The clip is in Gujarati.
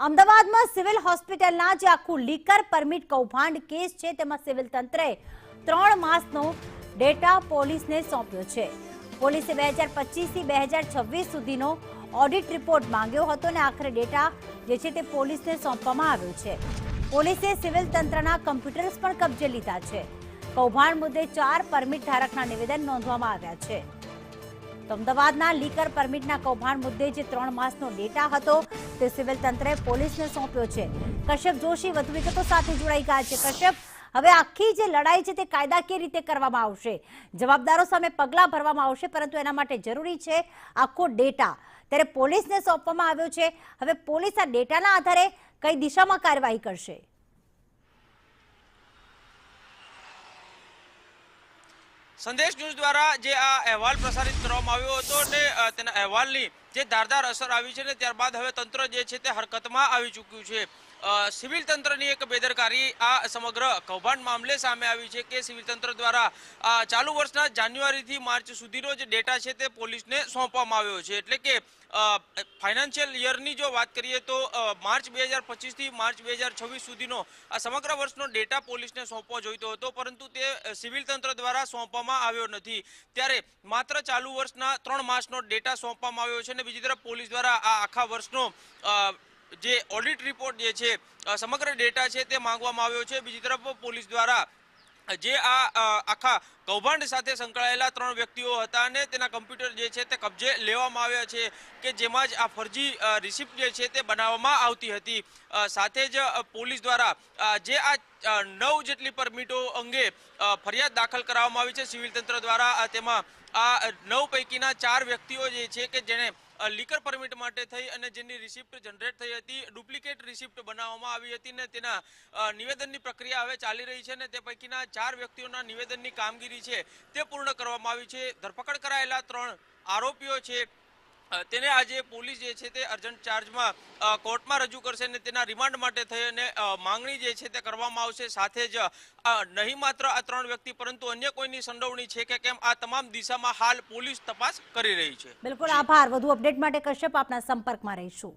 અમદાવાદમાં સિવિલ હોસ્પિટલના જે આખું લીકર પરમિટ કૌભાંડ કેસ છે તેમાં સિવિલ તંત્રે 3 માસનો ડેટા પોલીસને સોંપ્યો છે. પોલીસે 2025 થી 2026 સુધીનો ઓડિટ રિપોર્ટ માંગ્યો હતો અને આખરે ડેટા જે છે તે પોલીસને સોંપવામાં આવ્યો છે. પોલીસે સિવિલ તંત્રના કમ્પ્યુટર્સ પણ કબજે લીધા છે. કૌભાંડ મુદ્દે 4 પરમિટ ધારકના નિવેદન નોંધવામાં આવ્યા છે. અમદાવાદના લીકર પરમિટના કૌભાંડ મુદ્દે જે 3 માસનો ડેટા હતો તે સિવિલ તંત્રે પોલીસને સોંપ્યો છે. કશ્યપ જોશી વધુ વિગતો સાથે જોડાઈ ગયા છે. કશ્યપ, હવે આખી જે લડાઈ છે તે કાયદાકીય રીતે કરવામાં આવશે, જવાબદારો સામે પગલાં ભરવામાં આવશે, પરંતુ એના માટે જરૂરી છે આખો ડેટા. ત્યારે પોલીસને સોંપવામાં આવ્યો છે. હવે પોલીસ આ ડેટાના આધારે કઈ દિશામાં કાર્યવાહી કરશે? સંદેશ ન્યૂઝ દ્વારા જે આ અહેવાલ પ્રસારિત કરવામાં આવ્યો હતો અને તેના અહેવાલની જે ધારદાર અસર આવી છે ને ત્યારબાદ હવે તંત્ર જે છે તે હરકતમાં આવી ચૂક્યું છે. સિવિલ તંત્રની એક બેદરકારી આ સમગ્ર કૌભાંડ મામલે સામે આવી છે કે સિવિલ તંત્ર દ્વારા ચાલુ વર્ષના જાન્યુઆરીથી માર્ચ સુધીનો જે ડેટા છે તે પોલીસને સોંપવામાં આવ્યો છે. એટલે કે ફાઇનાન્શિયલ યરની જો વાત કરીએ તો માર્ચ 2025 થી માર્ચ 2026 સુધીનો આ સમગ્ર વર્ષનો ડેટા પોલીસને સોંપવો જોઈતો હતો, પરંતુ તે સિવિલ તંત્ર દ્વારા સોંપવામાં આવ્યો નથી. ત્યારે માત્ર ચાલુ વર્ષના 3 માસનો ડેટા સોંપવામાં આવ્યો છે અને બીજી તરફ પોલીસ દ્વારા આ આખા વર્ષનો જે ઓડિટ રિપોર્ટ જે છે સમગ્ર ડેટા છે તે માંગવામાં આવ્યો છે. બીજી તરફ પોલીસ દ્વારા જે આ આખા કૌભાંડ સાથે સંકળાયેલા 3 વ્યક્તિઓ હતા અને તેના કમ્પ્યુટર જે છે તે કબજે લેવામાં આવ્યા છે કે જેમાં જ આ ફરજી રિસિપ્ટ જે છે તે બનાવવામાં આવતી હતી. સાથે જ પોલીસ દ્વારા જે આ 9 જેટલી પરમિટો અંગે ફરિયાદ દાખલ કરવામાં આવી છે સિવિલ તંત્ર દ્વારા. તેમાં આ 9 પૈકીના 4 વ્યક્તિઓ જે છે કે જેને લીકર પરમિટ માટે થઈ અને જેની રિસિપ્ટ જનરેટ થઈ હતી, ડુપ્લિકેટ રિસિપ્ટ બનાવવામાં આવી હતી ને તેના નિવેદનની પ્રક્રિયા હવે ચાલી રહી છે ને તે પૈકીના 4 વ્યક્તિઓના નિવેદનની કામગીરી છે તે પૂર્ણ કરવામાં આવી છે. ધરપકડ કરાયેલા 3 આરોપીઓ છે તેને આજે પોલીસ જે છે તે અર્જન્ટ ચાર્જમાં કોર્ટમાં રજૂ કરશે અને તેના રિમાન્ડ માટે થઈ અને માંગણી જે છે તે કરવામાં આવશે. સાથે જ નહીં માત્ર આ 3 વ્યક્તિ પરંતુ અન્ય કોઈની સંડોવણી છે કે કેમ આ તમામ દિશામાં હાલ પોલીસ તપાસ કરી રહી છે. બિલકુલ, આભાર. વધુ અપડેટ માટે કશ્યપ આપના સંપર્કમાં રહીશું.